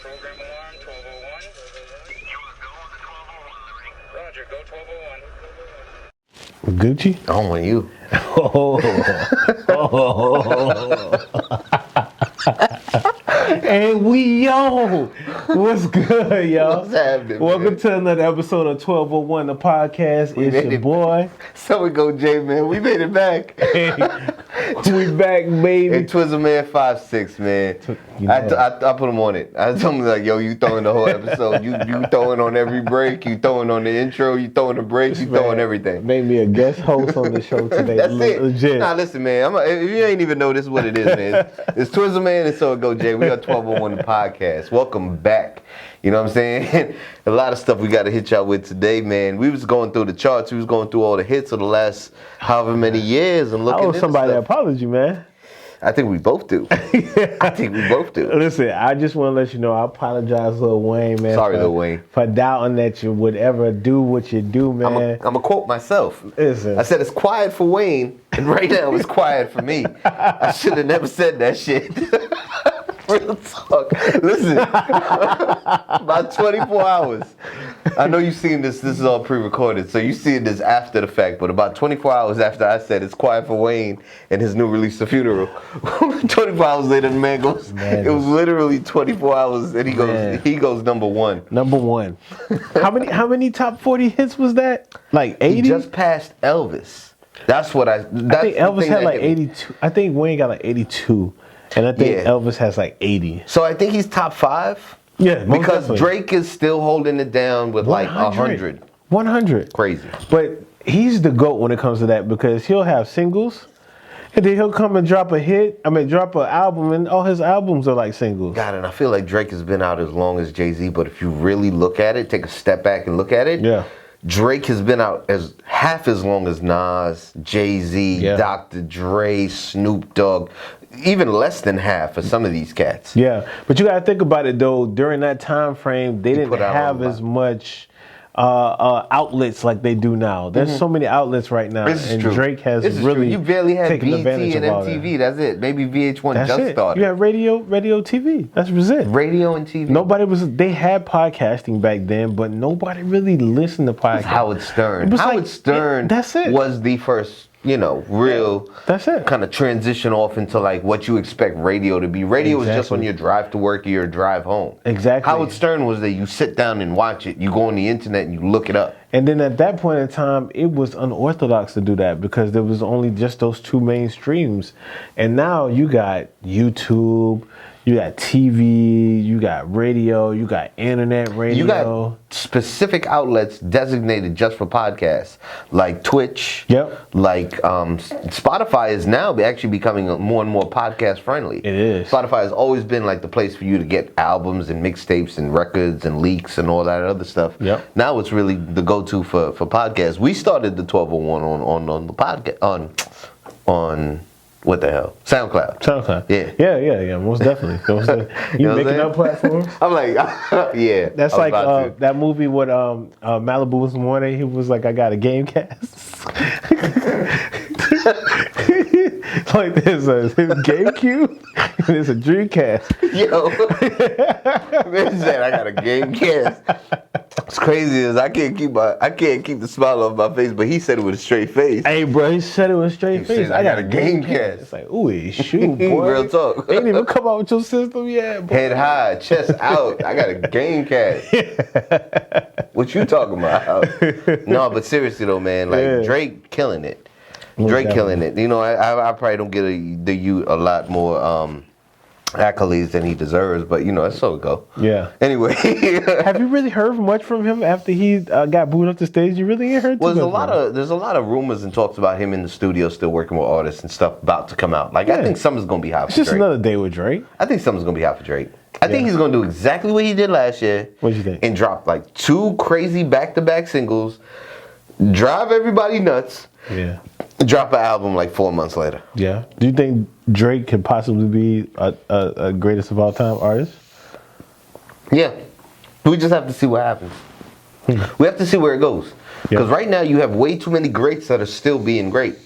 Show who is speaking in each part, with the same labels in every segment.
Speaker 1: Program alarm 1201. You will go on the 1201, Liberty. Roger, go 1201.
Speaker 2: Gucci?
Speaker 3: I don't want you.
Speaker 2: And we on. What's good, y'all?
Speaker 3: What's happening,
Speaker 2: Welcome
Speaker 3: man?
Speaker 2: to another episode of 1201, the podcast. It's your boy.
Speaker 3: So we go, Jay, man. We made it back.
Speaker 2: We back, baby.
Speaker 3: Hey, Twizzle Man 5'6", man.
Speaker 2: You know
Speaker 3: I put him on it. I told him like, yo, you throwing the whole episode. You throwing on every break. You throwing on the intro. You throwing the break. You throwing everything.
Speaker 2: Made me a guest host on the show today.
Speaker 3: That's it.
Speaker 2: Legit.
Speaker 3: Nah, listen, man. If you ain't even know this is what it is, man. It's Twizzle Man and So It Go, Jay. We got 1201 the podcast. Welcome back. You know what I'm saying? A lot of stuff we got to hit y'all with today, man. We was going through the charts. We was going through all the hits of the last however many years and looking
Speaker 2: I owe
Speaker 3: into
Speaker 2: somebody an
Speaker 3: stuff.
Speaker 2: apology, man.
Speaker 3: I think we both do. I think we both do.
Speaker 2: Listen, I just want to let you know, I apologize, Lil Wayne, man.
Speaker 3: Sorry, Lil Wayne.
Speaker 2: For doubting that you would ever do what you do, man.
Speaker 3: I'm going to quote myself.
Speaker 2: Listen.
Speaker 3: I said it's quiet for Wayne, and right now it's quiet for me. I should have never said that shit. Real talk. Listen, about 24 hours. I know you've seen this. This is all pre-recorded, so you see this after the fact. But about 24 hours after I said it's quiet for Wayne and his new release, The Funeral, 24 hours later, the man goes.
Speaker 2: Man.
Speaker 3: It was literally 24 hours, and he goes.
Speaker 2: Man.
Speaker 3: He goes number one.
Speaker 2: Number one. How many top 40 hits was that? Like 80?
Speaker 3: He just passed Elvis. That's what I. That's
Speaker 2: I think
Speaker 3: the
Speaker 2: Elvis
Speaker 3: thing
Speaker 2: had
Speaker 3: that
Speaker 2: like
Speaker 3: hit me.
Speaker 2: 82. I think Wayne got like 82. And I think
Speaker 3: Yeah.
Speaker 2: Elvis has like 80.
Speaker 3: So I think he's top 5.
Speaker 2: Yeah, most
Speaker 3: Because
Speaker 2: definitely.
Speaker 3: Drake is still holding it down with like 100.
Speaker 2: 100.
Speaker 3: Crazy.
Speaker 2: But he's the GOAT when it comes to that because he'll have singles. And then he'll come and drop drop an album, and all his albums are like singles.
Speaker 3: God, and I feel like Drake has been out as long as Jay-Z, but if you really look at it, take a step back and look at it,
Speaker 2: Yeah.
Speaker 3: Drake has been out as half as long as Nas, Jay-Z,
Speaker 2: Yeah.
Speaker 3: Dr. Dre, Snoop Dogg, even less than half for some of these cats.
Speaker 2: Yeah, but you gotta think about it though. During that time frame, they didn't
Speaker 3: put out
Speaker 2: have
Speaker 3: a lot.
Speaker 2: as much outlets like they do now. There's so many outlets right now,
Speaker 3: This is
Speaker 2: and
Speaker 3: true.
Speaker 2: Drake has
Speaker 3: This is
Speaker 2: really
Speaker 3: true. You barely had
Speaker 2: taken advantage
Speaker 3: BET and
Speaker 2: of all
Speaker 3: MTV.
Speaker 2: that.
Speaker 3: That's it. Maybe VH1
Speaker 2: That's
Speaker 3: just
Speaker 2: it.
Speaker 3: started.
Speaker 2: You had radio, TV. That was it.
Speaker 3: Radio and TV.
Speaker 2: Nobody was. They had podcasting back then, but nobody really listened to podcasts.
Speaker 3: Howard Stern.
Speaker 2: It was
Speaker 3: Howard
Speaker 2: like-
Speaker 3: Stern
Speaker 2: that's it.
Speaker 3: was the first, real
Speaker 2: That's it.
Speaker 3: kind of transition off into like what you expect radio to be. Radio was just
Speaker 2: Exactly.
Speaker 3: on your drive to work or your drive home.
Speaker 2: Exactly.
Speaker 3: Howard Stern was that you sit down and watch it. You go on the internet and you look it up.
Speaker 2: And then at that point in time, it was unorthodox to do that because there was only just those two main streams. And now you got YouTube, you got TV, you got radio, you got internet radio.
Speaker 3: You got specific outlets designated just for podcasts, like Twitch.
Speaker 2: Yep.
Speaker 3: Like Spotify is now actually becoming more and more podcast friendly.
Speaker 2: It is.
Speaker 3: Spotify has always been like the place for you to get albums and mixtapes and records and leaks and all that other stuff.
Speaker 2: Yep.
Speaker 3: Now it's really the go-to for podcasts. We started the 1201 on the podcast on what the hell? SoundCloud.
Speaker 2: Yeah, most definitely. You
Speaker 3: know what I'm
Speaker 2: making
Speaker 3: saying?
Speaker 2: up platform?
Speaker 3: I'm like, yeah.
Speaker 2: That's
Speaker 3: I was
Speaker 2: like
Speaker 3: about to.
Speaker 2: that movie with Malibu was morning. He was like, I got a game cast. Like there's a GameCube and there's a Dreamcast.
Speaker 3: Yo, man said I got a game cast. What's crazy is I can't keep the smile off my face, but he said it with a straight face.
Speaker 2: Hey, bro, he said it with a straight face.
Speaker 3: said, I got a game cast.
Speaker 2: It's like, ooh, shoot, boy.
Speaker 3: Real talk.
Speaker 2: Ain't even come out with your system yet, boy.
Speaker 3: Head high, chest out. I got a game cast. What you talking about? No, but seriously though, man, like
Speaker 2: Yeah.
Speaker 3: Drake killing it.
Speaker 2: Most
Speaker 3: Drake
Speaker 2: definitely.
Speaker 3: killing it. You know, I probably don't get the youth a lot more accolades than he deserves, but that's so it go.
Speaker 2: Yeah.
Speaker 3: Anyway.
Speaker 2: Have you really heard much from him after he got booed up the stage? You really ain't heard too
Speaker 3: Well,
Speaker 2: much
Speaker 3: there's a lot of rumors and talks about him in the studio still working with artists and stuff about to come out. Like I
Speaker 2: Yeah.
Speaker 3: think something's gonna be hot
Speaker 2: It's
Speaker 3: for
Speaker 2: just
Speaker 3: Drake.
Speaker 2: another day with Drake.
Speaker 3: I think something's gonna be hot for Drake. I think
Speaker 2: Yeah.
Speaker 3: he's gonna do exactly what he did last year.
Speaker 2: What'd you think?
Speaker 3: And drop like 2 crazy back-to-back singles, drive everybody nuts,
Speaker 2: Yeah.
Speaker 3: drop an album like 4 months later.
Speaker 2: Yeah. Do you think Drake could possibly be a greatest of all time artist?
Speaker 3: Yeah. We just have to see what happens. We have to see where it goes. Because right now you have way too many greats that are still being great.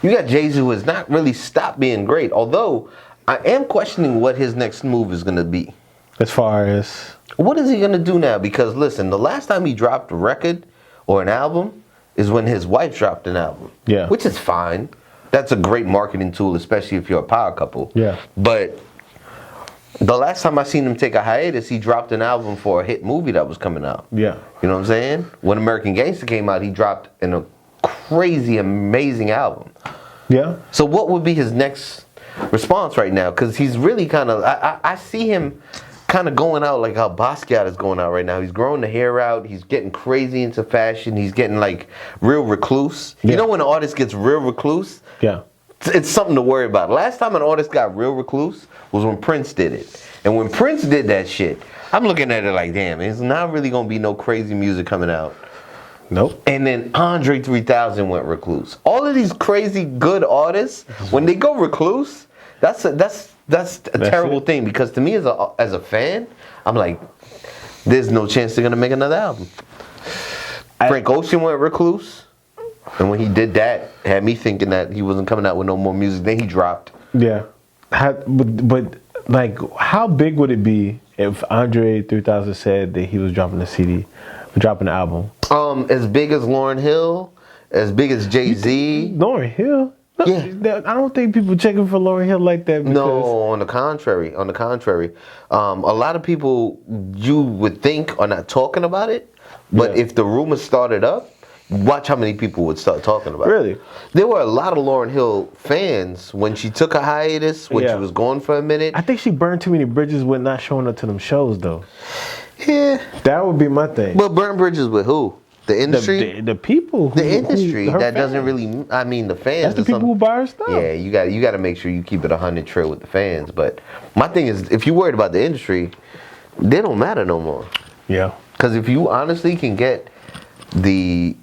Speaker 3: You got Jay-Z who has not really stopped being great. Although I am questioning what his next move is going to be.
Speaker 2: As far as
Speaker 3: What is he gonna do now? Because listen, the last time he dropped a record or an album is when his wife dropped an album.
Speaker 2: Yeah.
Speaker 3: Which is fine. That's a great marketing tool, especially if you're a power couple.
Speaker 2: Yeah.
Speaker 3: But the last time I seen him take a hiatus, he dropped an album for a hit movie that was coming out.
Speaker 2: yeah,
Speaker 3: You know what I'm saying? When American Gangster came out, he dropped a crazy, amazing album.
Speaker 2: yeah,
Speaker 3: So what would be his next response right now? Because he's really kind of, I see him kind of going out like how Basquiat is going out right now. He's growing the hair out. He's getting crazy into fashion. He's getting like real recluse.
Speaker 2: Yeah.
Speaker 3: You know when an artist gets real recluse?
Speaker 2: yeah.
Speaker 3: It's something to worry about. Last time an artist got real recluse was when Prince did it. And when Prince did that shit, I'm looking at it like, damn, it's not really going to be no crazy music coming out.
Speaker 2: Nope.
Speaker 3: And then Andre 3000 went recluse. All of these crazy good artists, when they go recluse, that's a terrible thing. Because to me as a fan, I'm like, there's no chance they're gonna make another album. Frank Ocean went recluse, and when he did that, it had me thinking that he wasn't coming out with no more music. Then he dropped.
Speaker 2: Yeah. But like, how big would it be if Andre 3000 said that he was dropping a CD, dropping an album?
Speaker 3: As big as Lauryn Hill, as big as Jay-Z.
Speaker 2: Lauryn Hill? No,
Speaker 3: Yeah.
Speaker 2: I don't think people checking for Lauryn Hill like that. Because
Speaker 3: No, on the contrary. A lot of people you would think are not talking about it, but
Speaker 2: Yeah.
Speaker 3: if the rumors started up, watch how many people would start talking about it.
Speaker 2: Really?
Speaker 3: There were a lot of Lauryn Hill fans when she took a hiatus, when
Speaker 2: Yeah.
Speaker 3: she was gone for a minute.
Speaker 2: I think she burned too many bridges with not showing up to them shows, though.
Speaker 3: Yeah.
Speaker 2: That would be my thing.
Speaker 3: But burn bridges with who? The industry?
Speaker 2: The people.
Speaker 3: The industry
Speaker 2: her
Speaker 3: that doesn't
Speaker 2: fans.
Speaker 3: really, I mean, the fans.
Speaker 2: That's the
Speaker 3: or
Speaker 2: people who
Speaker 3: something.
Speaker 2: buy her stuff.
Speaker 3: Yeah, you got to make sure you keep it 100 trill with the fans. But my thing is, if you're worried about the industry, they don't matter no more.
Speaker 2: Yeah.
Speaker 3: Because if you honestly can get the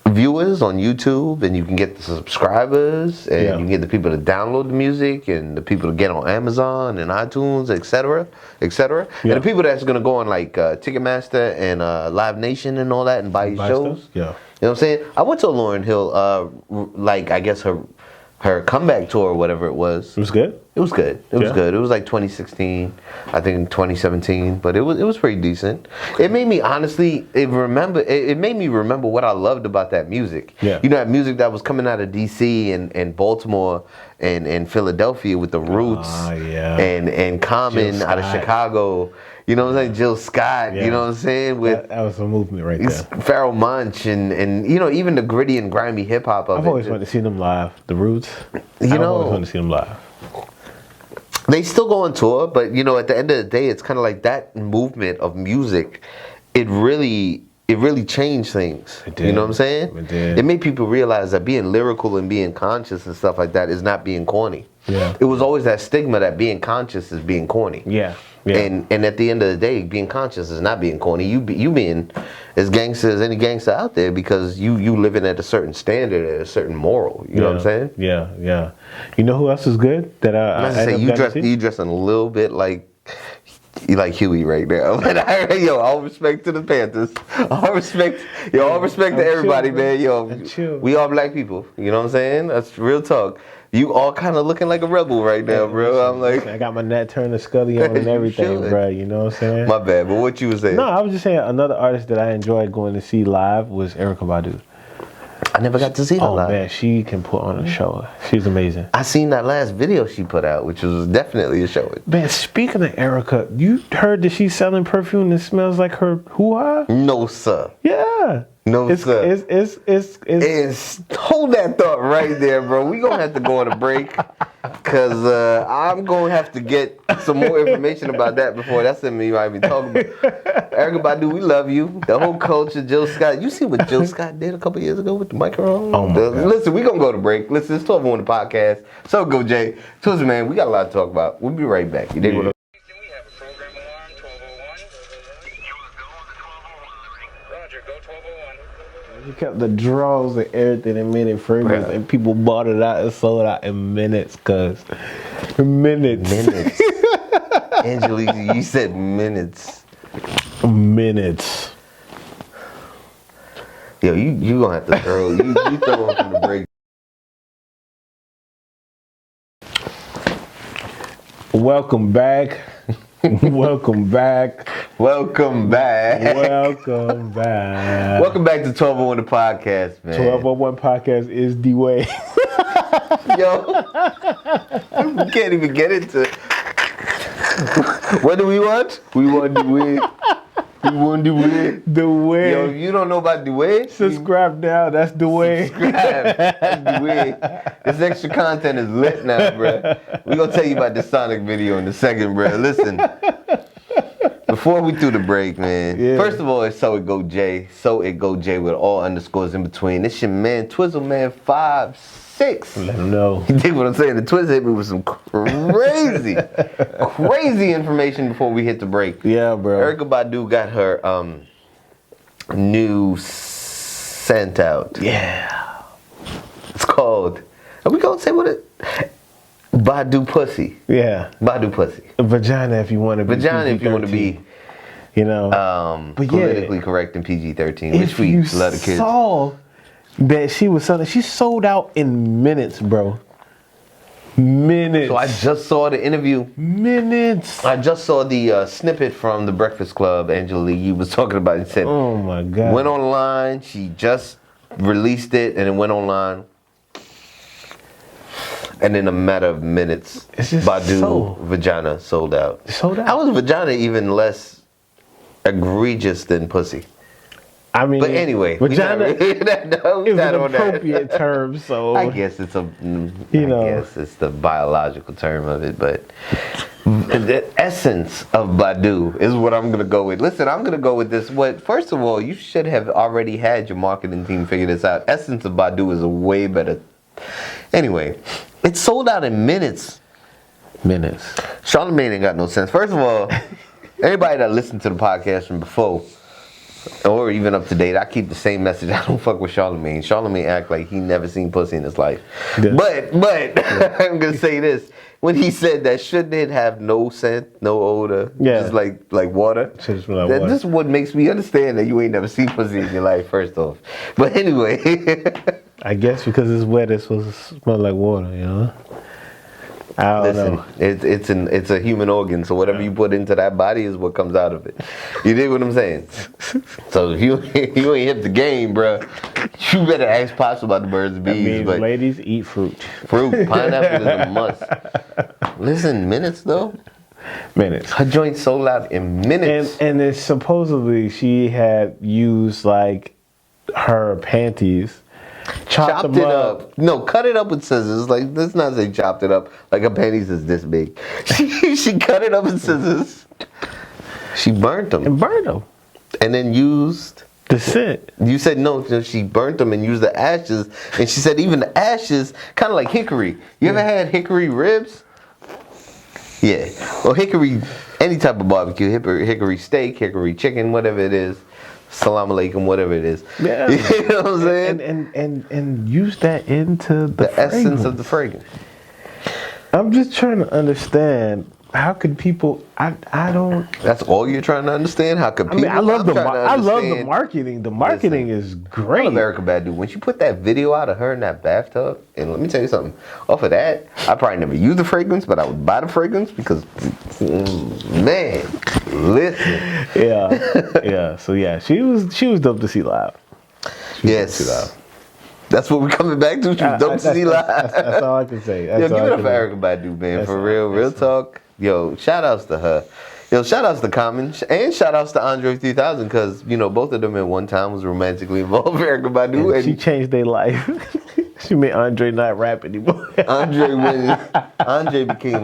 Speaker 3: viewers on YouTube and you can get the subscribers and
Speaker 2: Yeah.
Speaker 3: you can get the people to download the music and the people to get on Amazon and iTunes, etc., etc.,
Speaker 2: Yeah.
Speaker 3: and the people that's gonna go on like Ticketmaster and Live Nation and all that and buy
Speaker 2: Buy
Speaker 3: shows.
Speaker 2: stuff? Yeah.
Speaker 3: You know what I'm saying? I went to Lauryn Hill, like I guess her comeback tour or whatever it was.
Speaker 2: It was good?
Speaker 3: It was good. It was
Speaker 2: Yeah.
Speaker 3: good. It was like 2016, I think 2017, but it was pretty decent. It made me honestly it made me remember what I loved about that music.
Speaker 2: Yeah.
Speaker 3: You know, that music that was coming out of DC and Baltimore and Philadelphia with the Roots
Speaker 2: yeah.
Speaker 3: and Common
Speaker 2: Jill
Speaker 3: out of
Speaker 2: Scott.
Speaker 3: Chicago. You know what I'm saying? Jill Scott,
Speaker 2: Yeah.
Speaker 3: you know what I'm saying? With
Speaker 2: That was a movement right
Speaker 3: it's
Speaker 2: there.
Speaker 3: Pharoah Monch and you know, even the gritty and grimy hip hop of
Speaker 2: I've
Speaker 3: it.
Speaker 2: always wanted to see them live. The Roots.
Speaker 3: You
Speaker 2: I've
Speaker 3: know-
Speaker 2: always wanted to see them live.
Speaker 3: They still go on tour, but you know, at the end of the day, it's kind of like that movement of music. It really changed things.
Speaker 2: It
Speaker 3: You
Speaker 2: did.
Speaker 3: know what I'm saying?
Speaker 2: It did.
Speaker 3: It made people realize that being lyrical and being conscious and stuff like that is not being corny.
Speaker 2: Yeah.
Speaker 3: It was always that stigma that being conscious is being corny.
Speaker 2: Yeah. Yeah.
Speaker 3: And at the end of the day, being conscious is not being corny. You being as gangster as any gangster out there because you living at a certain standard, at a certain moral. You know what I'm saying?
Speaker 2: Yeah, yeah. You know who else is good that I
Speaker 3: I say
Speaker 2: ended up getting to see?
Speaker 3: you dressing a little bit like you like Huey right now. But yo, all respect to the Panthers. All respect to everybody,
Speaker 2: chill,
Speaker 3: man. Yo,
Speaker 2: I'm chill.
Speaker 3: we all black people. You know what I'm saying? That's real talk. You all kind of looking like a rebel right now, bro. I'm like,
Speaker 2: I got my Nat Turner Scully on and
Speaker 3: You
Speaker 2: everything,
Speaker 3: should.
Speaker 2: bro. You know what I'm saying?
Speaker 3: my bad. But what you was saying?
Speaker 2: No, I was just saying another artist that I enjoyed going to see live was Erykah Badu.
Speaker 3: I never got to see her
Speaker 2: Oh
Speaker 3: live.
Speaker 2: man, she can put on a show. She's amazing.
Speaker 3: I seen that last video she put out, which was definitely a show.
Speaker 2: Man, speaking of Erykah, you heard that she's selling perfume that smells like her hoo-ha?
Speaker 3: No, sir.
Speaker 2: Yeah.
Speaker 3: No, sir.
Speaker 2: It's
Speaker 3: Hold that thought right there, bro. We gonna have to go on a break because I'm gonna have to get some more information about that before that's something you might be talking about. Erykah Badu, we love you. The whole culture, Jill Scott. You see what Jill Scott did a couple years ago with the microphone?
Speaker 2: Oh, my God.
Speaker 3: Listen, we gonna go to break. Listen, it's 12 on the podcast. So go, Jay. Tuesday, man. We got a lot to talk about. We'll be right back. You dig what I'm
Speaker 1: Do we have a program alarm? 1201. You was going to 1201, Roger, go 1201.
Speaker 2: You kept the draws and everything and made it fragrance,
Speaker 3: Bruh.
Speaker 2: and people bought it out and sold out in minutes, cuz. Minutes.
Speaker 3: Minutes. Angelique, you said minutes.
Speaker 2: Minutes.
Speaker 3: Yo, you gonna have to throw you throw him from the break.
Speaker 2: Welcome back. Welcome back.
Speaker 3: Welcome back.
Speaker 2: Welcome back.
Speaker 3: Welcome back to 1201 the podcast, man.
Speaker 2: 1201 podcast is the way.
Speaker 3: Yo, we can't even get into it. What do we want? We want the way. We want the way.
Speaker 2: The way.
Speaker 3: Yo, if you don't know about the way,
Speaker 2: subscribe now. That's the way.
Speaker 3: Subscribe. That's the way. This extra content is lit now, bro. We're going to tell you about this Sonic video in a second, bro. Listen. Before we do the break, man. Yeah. First of all, it's So It Go J. So It Go J with all underscores in between. It's your man, Twizzleman 56.
Speaker 2: Let him know.
Speaker 3: You dig what I'm saying? The Twiz hit me with some crazy, crazy information before we hit the break.
Speaker 2: Yeah, bro.
Speaker 3: Erykah Badu got her new scent out.
Speaker 2: Yeah.
Speaker 3: It's called, are we going to say what it? Badupussy.
Speaker 2: Yeah.
Speaker 3: Badupussy.
Speaker 2: Vagina if you want to be.
Speaker 3: Vagina if you want to be.
Speaker 2: You know.
Speaker 3: But politically correct in PG-13, which we love the kids.
Speaker 2: Saw that she was selling. She sold out in minutes, bro. Minutes.
Speaker 3: So I just saw the interview.
Speaker 2: Minutes.
Speaker 3: I just saw the snippet from The Breakfast Club. Angela Lee was talking about it. He said,
Speaker 2: oh my God.
Speaker 3: Went online. She just released it and it went online. And in a matter of minutes, Badu vagina sold out.
Speaker 2: Sold out?
Speaker 3: How was vagina even less egregious than pussy?
Speaker 2: I mean,
Speaker 3: but anyway,
Speaker 2: vagina is an appropriate term, so
Speaker 3: I guess it's I guess it's the biological term of it, but the essence of Badu is what I'm gonna go with. Listen, I'm gonna go with this. First of all, you should have already had your marketing team figure this out. Essence of Badu is a way better. Anyway, it sold out in minutes.
Speaker 2: Minutes.
Speaker 3: Charlamagne ain't got no sense. First of all, everybody that listened to the podcast from before, or even up to date, I keep the same message. I don't fuck with Charlamagne. Charlamagne act like he never seen pussy in his life. Yeah. But I'm gonna say this: when he said that, shouldn't it have no scent, no odor, just like water? That just what makes me understand that you ain't never seen pussy in your life. First off, but anyway,
Speaker 2: I guess because it's wet, it's supposed to smell like water, you know. I don't know.
Speaker 3: It's a human organ, so whatever you put into that body is what comes out of it. You dig what I'm saying? So if you ain't hip the game, bro, you better ask Pops about the birds and bees.
Speaker 2: That means ladies eat fruit.
Speaker 3: Fruit, pineapple is a must. Listen, minutes though.
Speaker 2: Minutes.
Speaker 3: Her joint sold out in minutes.
Speaker 2: And it's supposedly she had used like her panties. Chopped it up.
Speaker 3: No, cut it up with scissors. Like, let's not say chopped it up. Like her panties is this big. She cut it up with scissors. She burnt them.
Speaker 2: And burnt them.
Speaker 3: And then used
Speaker 2: the scent.
Speaker 3: You said no. She burnt them and used the ashes. And she said even the ashes, kind of like hickory. You ever had hickory ribs? Yeah. Well, hickory, any type of barbecue, hickory steak, hickory chicken, whatever it is. Salam alaikum, whatever it is.
Speaker 2: Yeah.
Speaker 3: You know what I'm saying?
Speaker 2: And use that into the
Speaker 3: essence of the fragrance.
Speaker 2: I'm just trying to understand how could people I don't.
Speaker 3: That's all you're trying to understand? How could people?
Speaker 2: I love the marketing. The marketing is great.
Speaker 3: Erykah Badu. When she put that video out of her in that bathtub, and let me tell you something. Off of that, I probably never used the fragrance, but I would buy the fragrance because, man, listen.
Speaker 2: Yeah. So yeah, she was dope to see live.
Speaker 3: Yes. That's what we're coming back to. She was dope to see live.
Speaker 2: That's all I can say.
Speaker 3: Yo, give it up for Erykah Badu, man. For real talk. Yo, shout outs to her. Yo, shout outs to Common and shout outs to Andre 3000 because, both of them at one time was romantically involved with Erykah Badu.
Speaker 2: And she changed their life. She made Andre not rap anymore.
Speaker 3: Andre became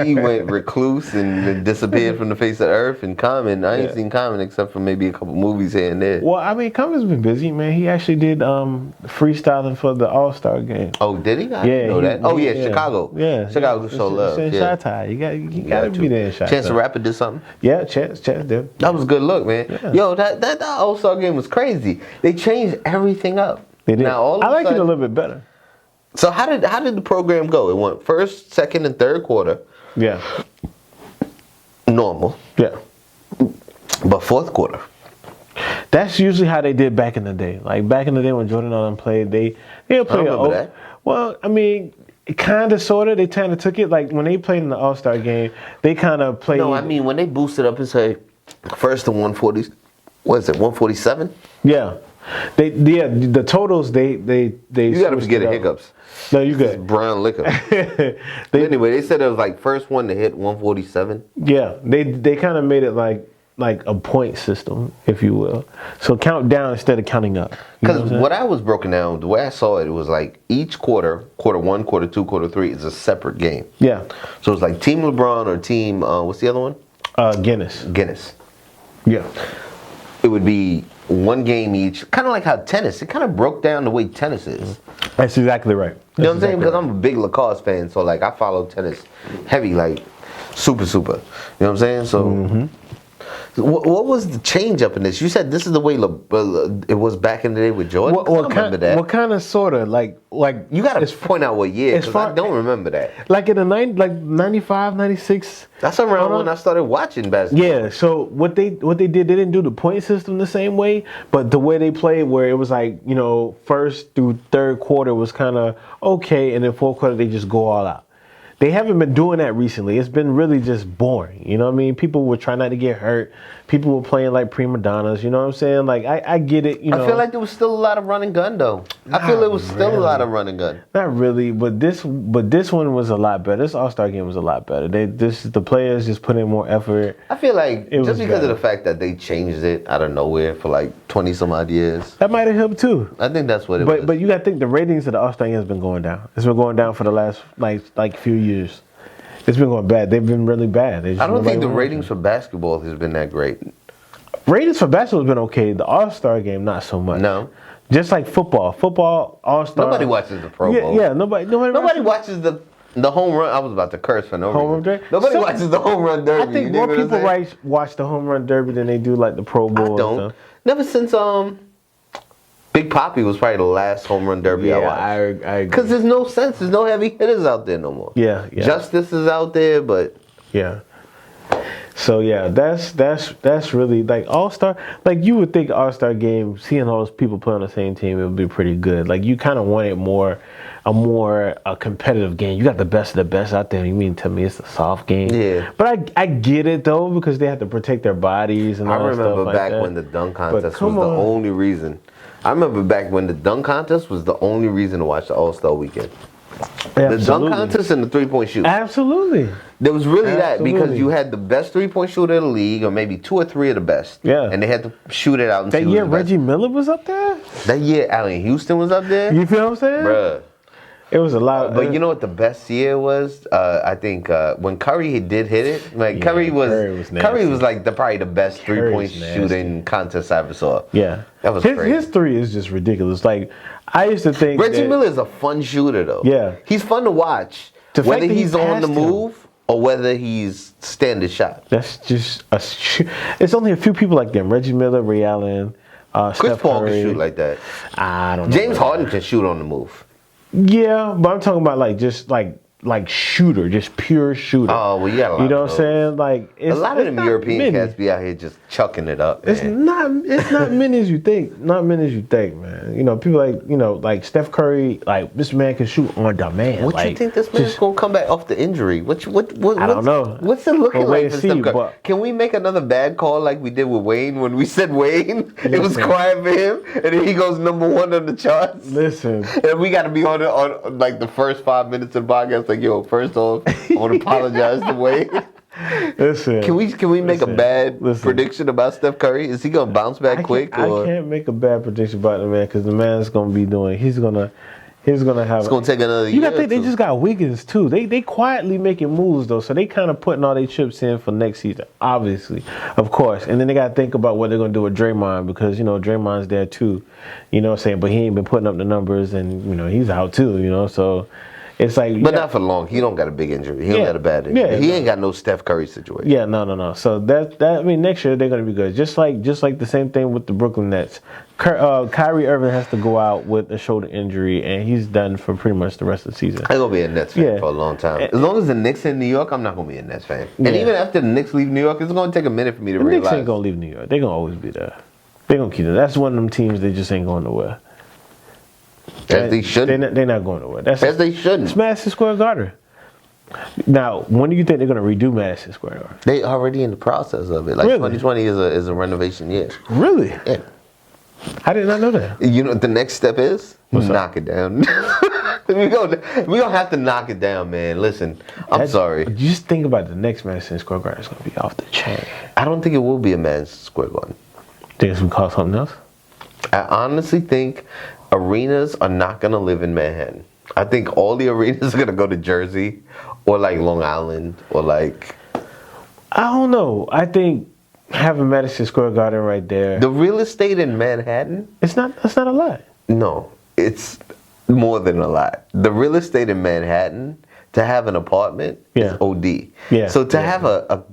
Speaker 3: he went recluse and disappeared from the face of earth. And Common, I ain't seen Common except for maybe a couple movies here and there.
Speaker 2: Well, I mean, Common's been busy, man. He actually did freestyling for the All-Star game.
Speaker 3: Oh, did he? I didn't know that. Chicago.
Speaker 2: Yeah.
Speaker 3: Chicago show love.
Speaker 2: In Chi-Town. You gotta be there in Chi-Town.
Speaker 3: Chance the Rapper did something?
Speaker 2: Yeah, Chance did.
Speaker 3: That was a good look, man.
Speaker 2: Yeah.
Speaker 3: Yo, that All-Star game was crazy. They changed everything up.
Speaker 2: They did.
Speaker 3: Now,
Speaker 2: I like it a little bit better.
Speaker 3: So how did the program go? It went first, second, and third quarter.
Speaker 2: Yeah.
Speaker 3: Normal.
Speaker 2: Yeah.
Speaker 3: But fourth quarter.
Speaker 2: That's usually how they did back in the day. Like back in the day when Jordan and them played, they'll play
Speaker 3: that.
Speaker 2: Well, I mean, Kind of, sort of. They kind of took it like when they played in the All-Star game. They kind of played.
Speaker 3: No, I mean when they boosted up and say first to 140. What is it? 147.
Speaker 2: Yeah, the totals they.
Speaker 3: You got to forget the hiccups.
Speaker 2: No, you good.
Speaker 3: Brown liquor. Anyway, they said it was like first one to hit 147.
Speaker 2: Yeah, they kind of made it like a point system, if you will. So count down instead of counting up.
Speaker 3: Because what I was broken down, the way I saw it, it was like each quarter 1, quarter 2, quarter 3 is a separate game.
Speaker 2: Yeah.
Speaker 3: So it's like Team LeBron or Team, what's the other one? Guinness.
Speaker 2: Yeah.
Speaker 3: It would be one game each, kind of like how tennis. It kind of broke down the way tennis is.
Speaker 2: That's exactly right.
Speaker 3: You know what I'm saying? Because I'm a big lacrosse fan, so like I follow tennis heavy, like super. You know what I'm saying? So, what was the change up in this? You said this is the way it was back in the day with Jordan. I remember that.
Speaker 2: Well, kind of, sort of, like
Speaker 3: you got to point out what year, because I don't remember that.
Speaker 2: Like in the 95, 96.
Speaker 3: That's around when I started watching basketball.
Speaker 2: Yeah. So what they did, they didn't do the point system the same way, but the way they played, where it was like, you know, first through third quarter was kind of okay, and then fourth quarter they just go all out. They haven't been doing that recently. It's been really just boring. You know what I mean? People were trying not to get hurt. People were playing like prima donnas. You know what I'm saying? Like, I get it. You know,
Speaker 3: I feel like there was still a lot of run and gun, though. I feel there was still a lot of run and gun.
Speaker 2: Not really, but this one was a lot better. This All-Star game was a lot better. The players just put in more effort.
Speaker 3: I feel like just because of the fact that they changed it out of nowhere for like 20 some odd years.
Speaker 2: That might have helped too.
Speaker 3: I think that's what it was.
Speaker 2: But you got to think the ratings of the All-Star game has been going down. It's been going down for the last like few years. It's been going bad. They've been really bad.
Speaker 3: I don't think the ratings for basketball has been that great.
Speaker 2: Ratings for basketball has been okay. The All-Star game, not so much.
Speaker 3: No.
Speaker 2: Just like football. Football, All-Star.
Speaker 3: Nobody watches the Pro Bowl.
Speaker 2: Yeah, nobody
Speaker 3: watches the home run. I was about to curse for no
Speaker 2: home
Speaker 3: reason.
Speaker 2: run derby.
Speaker 3: Nobody watches the home run derby.
Speaker 2: I think more people watch the home run derby than they do like the Pro Bowl.
Speaker 3: I don't. Never since Big Papi was probably the last home run derby I watched.
Speaker 2: I agree.
Speaker 3: Because there's no sense. There's no heavy hitters out there no more.
Speaker 2: Yeah.
Speaker 3: Justice is out there, but
Speaker 2: yeah. So yeah, that's really like All-Star. Like you would think All-Star game, seeing all those people play on the same team, it would be pretty good. Like you kind of want it a competitive game. You got the best of the best out there. You mean tell me it's a soft game?
Speaker 3: Yeah.
Speaker 2: But I get it though, because they have to protect their bodies and all that stuff.
Speaker 3: I remember
Speaker 2: like
Speaker 3: back
Speaker 2: that.
Speaker 3: when the dunk contest was the only reason. I remember back when the dunk contest was the only reason to watch the All-Star weekend.
Speaker 2: Absolutely.
Speaker 3: The dunk contest and the three-point shoot.
Speaker 2: Absolutely.
Speaker 3: There was really that, because you had the best three-point shooter in the league, or maybe 2 or 3 of the best.
Speaker 2: Yeah.
Speaker 3: And they had to shoot it out. And
Speaker 2: that year Reggie Miller was up there?
Speaker 3: That year Allen Houston was up there?
Speaker 2: You feel what I'm saying?
Speaker 3: Bruh.
Speaker 2: It was a lot.
Speaker 3: But you know what the best year was? I think when Curry did hit it. Like
Speaker 2: Yeah,
Speaker 3: Curry was like probably the best
Speaker 2: Curry's
Speaker 3: 3-point shooting contest I ever saw.
Speaker 2: Yeah.
Speaker 3: That was crazy.
Speaker 2: His three is just ridiculous. Like I used to think
Speaker 3: Reggie Miller is a fun shooter though.
Speaker 2: Yeah.
Speaker 3: He's fun to watch.
Speaker 2: The
Speaker 3: whether
Speaker 2: fact that
Speaker 3: he's on the move or whether he's standing shot.
Speaker 2: That's just it's only a few people like them. Reggie Miller, Ray Allen,
Speaker 3: Chris
Speaker 2: Steph
Speaker 3: Paul
Speaker 2: Curry.
Speaker 3: can shoot like that.
Speaker 2: I don't know.
Speaker 3: James Harden can shoot on the move.
Speaker 2: Yeah, but I'm talking about like just like shooter, just pure shooter.
Speaker 3: Oh, well, you got a lot.
Speaker 2: You know
Speaker 3: of
Speaker 2: what I'm saying? Like
Speaker 3: a lot of them European cats be out here just chucking it up. Man.
Speaker 2: It's not many as you think. Not many as you think, man. You know, people like Steph Curry. Like this man can shoot on demand.
Speaker 3: What you think this man's gonna come back off the injury? What
Speaker 2: I don't know.
Speaker 3: What's it looking like for Steph Curry?
Speaker 2: But
Speaker 3: can we make another bad call like we did with Wayne when we said Wayne? It was quiet for him, and then he goes #1 on the charts.
Speaker 2: Listen,
Speaker 3: and we got to be on like the first 5 minutes of the podcast. Like, yo, first off, I want to apologize to Wayne.
Speaker 2: Listen.
Speaker 3: Can we make a bad prediction about Steph Curry? Is he gonna bounce back quick?
Speaker 2: I can't make a bad prediction about the man, because the man's gonna be doing. He's gonna have.
Speaker 3: It's gonna take another year.
Speaker 2: You gotta think they just got Wiggins too. They quietly making moves though, so they kind of putting all their chips in for next season, obviously, of course. And then they gotta think about what they're gonna do with Draymond, because you know Draymond's there too. You know what I'm saying? But he ain't been putting up the numbers, and you know he's out too. You know, so. It's like,
Speaker 3: but not for long. He don't got a big injury. He don't got a bad injury.
Speaker 2: Yeah,
Speaker 3: he ain't got no Steph Curry situation.
Speaker 2: Yeah, no. So that I mean, next year they're gonna be good. Just like the same thing with the Brooklyn Nets. Kyrie Irving has to go out with a shoulder injury, and he's done for pretty much the rest of the season.
Speaker 3: I'm gonna be a Nets fan for a long time. As long as the Knicks in New York, I'm not gonna be a Nets fan. And even after the Knicks leave New York, it's gonna take a minute for me to realize.
Speaker 2: The Knicks ain't gonna leave New York. They're gonna always be there. They're gonna keep it. That's one of them teams they just ain't going nowhere.
Speaker 3: As they shouldn't.
Speaker 2: They're not going nowhere.
Speaker 3: As they shouldn't.
Speaker 2: It's Madison Square Garden. Now, when do you think they're going to redo Madison Square Garden?
Speaker 3: They already in the process of it. Like
Speaker 2: Really?
Speaker 3: 2020 is a renovation year.
Speaker 2: Really?
Speaker 3: Yeah.
Speaker 2: I did not know that.
Speaker 3: You know what the next step is?
Speaker 2: What's
Speaker 3: knock it down. we gonna have to knock it down, man. Listen, I'm sorry.
Speaker 2: Just think about the next Madison Square Garden is going to be off the chain.
Speaker 3: I don't think it will be a Madison Square Garden.
Speaker 2: Think it's going to call something else?
Speaker 3: I honestly think arenas are not gonna live in Manhattan. I think all the arenas are gonna go to Jersey or like Long Island or like.
Speaker 2: I don't know. I think having Madison Square Garden right there.
Speaker 3: The real estate in Manhattan.
Speaker 2: That's not a lot.
Speaker 3: No, it's more than a lot. The real estate in Manhattan to have an apartment is OD.
Speaker 2: Yeah.
Speaker 3: So to have a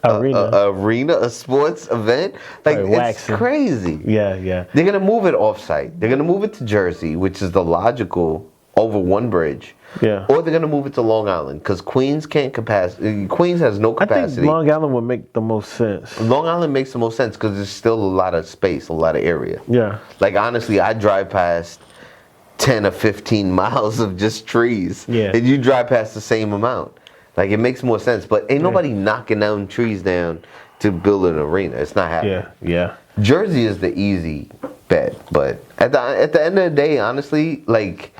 Speaker 3: arena, a sports event, like it's crazy.
Speaker 2: Yeah.
Speaker 3: They're gonna move it off-site. They're gonna move it to Jersey, which is the logical over one bridge.
Speaker 2: Yeah.
Speaker 3: Or they're gonna move it to Long Island because Queens can't capacity. Queens has no capacity.
Speaker 2: I think Long Island would make the most sense.
Speaker 3: Long Island makes the most sense because there's still a lot of space, a lot of area.
Speaker 2: Yeah.
Speaker 3: Like honestly, I drive past 10 or 15 miles of just trees.
Speaker 2: Yeah.
Speaker 3: And you drive past the same amount. Like it makes more sense. But ain't nobody knocking down trees down to build an arena. It's not happening.
Speaker 2: Yeah.
Speaker 3: Jersey is the easy bet. But at the end of the day, honestly, like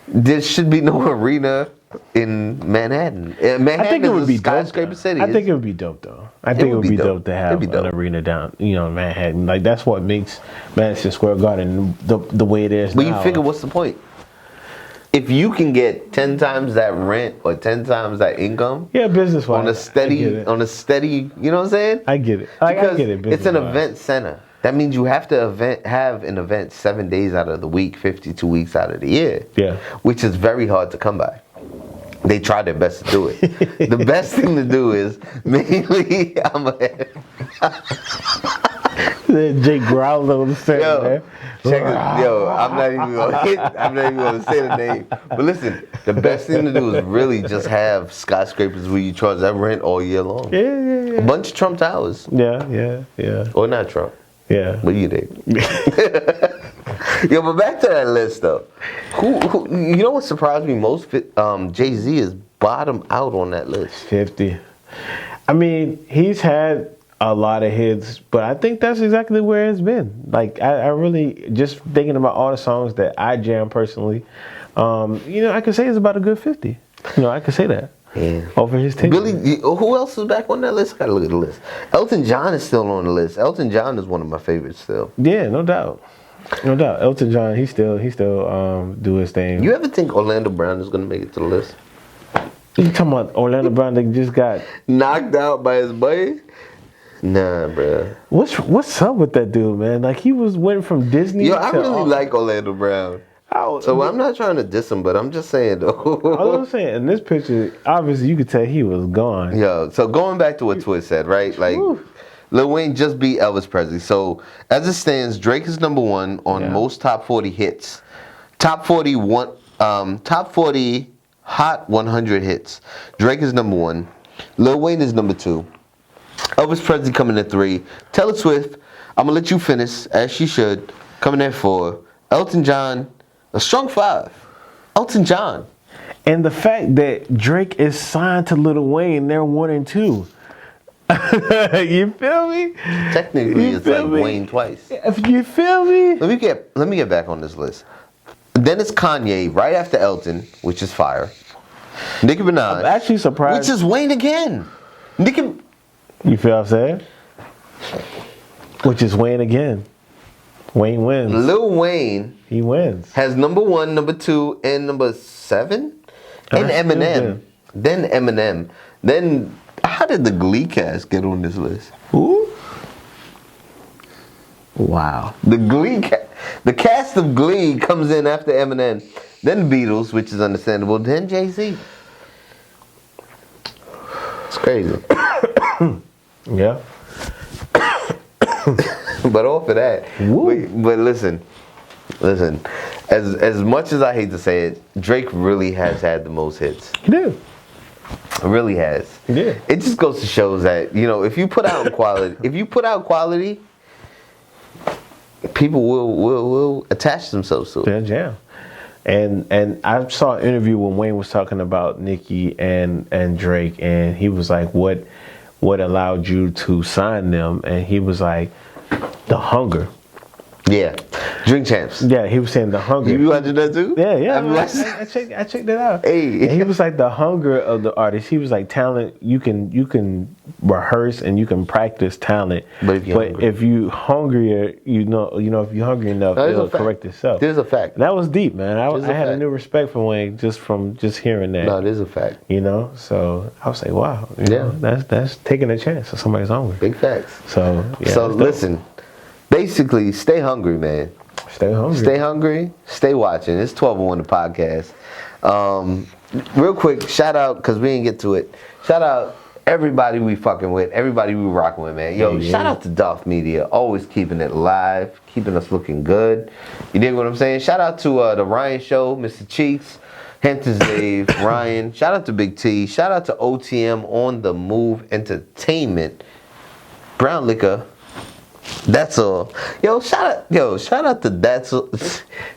Speaker 3: there should be no arena in Manhattan. Manhattan
Speaker 2: I think it would be
Speaker 3: skyscraper
Speaker 2: dope.
Speaker 3: city.
Speaker 2: I think it would be dope though. I think it would be dope to have
Speaker 3: It'd be dope.
Speaker 2: an arena down, in Manhattan. Like that's what makes Madison Square Garden the way it is now.
Speaker 3: But you figure, what's the point? If you can get 10 times that rent or 10 times that income,
Speaker 2: business wise,
Speaker 3: on a steady, you know what I'm saying?
Speaker 2: I get it. I get it.
Speaker 3: It's an event center. That means you have to have an event 7 days out of the week, 52 weeks out of the year.
Speaker 2: Yeah.
Speaker 3: Which is very hard to come by. They try their best to do it. The best thing to do is mainly
Speaker 2: Jake growled on the set, man.
Speaker 3: I'm not even gonna say the name. But listen, the best thing to do is really just have skyscrapers where you charge that rent all year long.
Speaker 2: Yeah.
Speaker 3: A bunch of Trump towers.
Speaker 2: Yeah.
Speaker 3: Or not Trump.
Speaker 2: Yeah.
Speaker 3: But you did. But back to that list though. Who you know what surprised me most? Jay-Z is bottom out on that list.
Speaker 2: 50. I mean, he's had a lot of hits, but I think that's exactly where it's been. Like I really just thinking about all the songs that I jam personally. I could say it's about a good 50. I could say that.
Speaker 3: Yeah.
Speaker 2: Over his tenure.
Speaker 3: Billy, who else is back on that list? I gotta look at the list. Elton John is still on the list. Elton John is one of my favorites still.
Speaker 2: Yeah, no doubt. Elton John, he still do his thing.
Speaker 3: You ever think Orlando Brown is gonna make it to the list?
Speaker 2: You talking about Orlando Brown that just got
Speaker 3: knocked out by his buddy? Nah, bro.
Speaker 2: What's up with that dude, man? Like he went from Disney.
Speaker 3: I really like Orlando Brown. So I'm not trying to diss him, but I'm just saying though.
Speaker 2: I'm saying in this picture, obviously you could tell he was gone.
Speaker 3: Yo, so going back to what Twit said, right? Like Lil Wayne just beat Elvis Presley. So as it stands, Drake is number 1 on most top 40 hits. Top 40 Hot 100 hits. Drake is number 1. Lil Wayne is number 2. Elvis Presley coming at 3. Taylor Swift, I'm gonna let you finish as she should, coming at 4. Elton John, a strong 5. Elton John.
Speaker 2: And the fact that Drake is signed to Lil Wayne, they're 1 and 2. You feel me?
Speaker 3: Technically, it's like Wayne twice.
Speaker 2: You feel me?
Speaker 3: Let me get back on this list. Then it's Kanye right after Elton, which is fire. Nicki Minaj.
Speaker 2: I'm actually surprised.
Speaker 3: Which is Wayne again.
Speaker 2: You feel what I'm saying? Which is Wayne again. Wayne wins.
Speaker 3: Lil Wayne.
Speaker 2: He wins.
Speaker 3: Has number 1, number 2, and number 7. And Eminem. Then Eminem. Then how did the Glee cast get on this list?
Speaker 2: Who? Wow.
Speaker 3: The cast of Glee comes in after Eminem. Then the Beatles, which is understandable. Then Jay-Z. It's crazy.
Speaker 2: Yeah.
Speaker 3: But off of that, but listen. As much as I hate to say it, Drake really has had the most hits.
Speaker 2: He did.
Speaker 3: Really has.
Speaker 2: Yeah.
Speaker 3: It just goes to show that if you put out quality, people will attach themselves to it.
Speaker 2: They'll jam. And I saw an interview when Wayne was talking about Nicki and Drake, and he was like, what allowed you to sign them? And he was like, the hunger.
Speaker 3: Yeah. Drink Champs.
Speaker 2: Yeah, he was saying the hunger.
Speaker 3: You watching that too?
Speaker 2: Yeah. I checked it out.
Speaker 3: Hey.
Speaker 2: And he was like the hunger of the artist. He was like talent. You can rehearse and you can practice talent.
Speaker 3: But if you're
Speaker 2: hungrier, if you're hungry enough, it'll correct itself.
Speaker 3: There's a fact.
Speaker 2: And that was deep, man. I had a new respect for Wayne just from hearing that.
Speaker 3: No, there's a fact.
Speaker 2: So I was like, wow. You know, that's taking a chance if somebody's hungry.
Speaker 3: Big facts.
Speaker 2: So yeah.
Speaker 3: So listen, basically, stay hungry, man.
Speaker 2: Stay hungry.
Speaker 3: Stay hungry. Stay watching. It's 1201 the podcast. Real quick, shout out, because we didn't get to it. Shout out everybody we fucking with, everybody we rocking with, man. Yo, shout out to Dolph Media, always keeping it live, keeping us looking good. You dig what I'm saying? Shout out to the Ryan Show, Mr. Cheeks, Hamptons Dave, Ryan. Shout out to Big T. Shout out to OTM On The Move Entertainment. Brown Liquor. That's all. Shout out to That's All.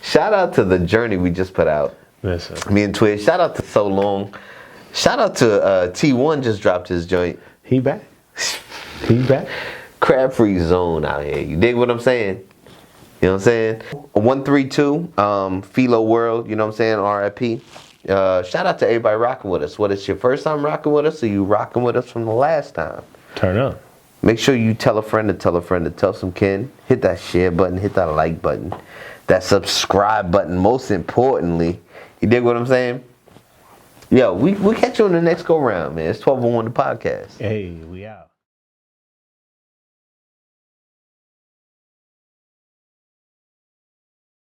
Speaker 3: Shout out to the journey we just put out.
Speaker 2: Listen.
Speaker 3: Me and Twiz. Shout out to So Long. Shout out to T1 just dropped his joint.
Speaker 2: He back. He back.
Speaker 3: Crab free zone out here. You dig what I'm saying? You know what I'm saying? 132, Philo World, you know what I'm saying? RIP. Shout out to everybody rocking with us. Whether it's your first time rocking with us or you rocking with us from the last time.
Speaker 2: Turn up.
Speaker 3: Make sure you tell a friend to tell a friend to tell some kin. Hit that share button, hit that like button, that subscribe button, most importantly. You dig what I'm saying? Yo, we catch you on the next go round, man. It's 1201 the podcast.
Speaker 2: Hey, we out.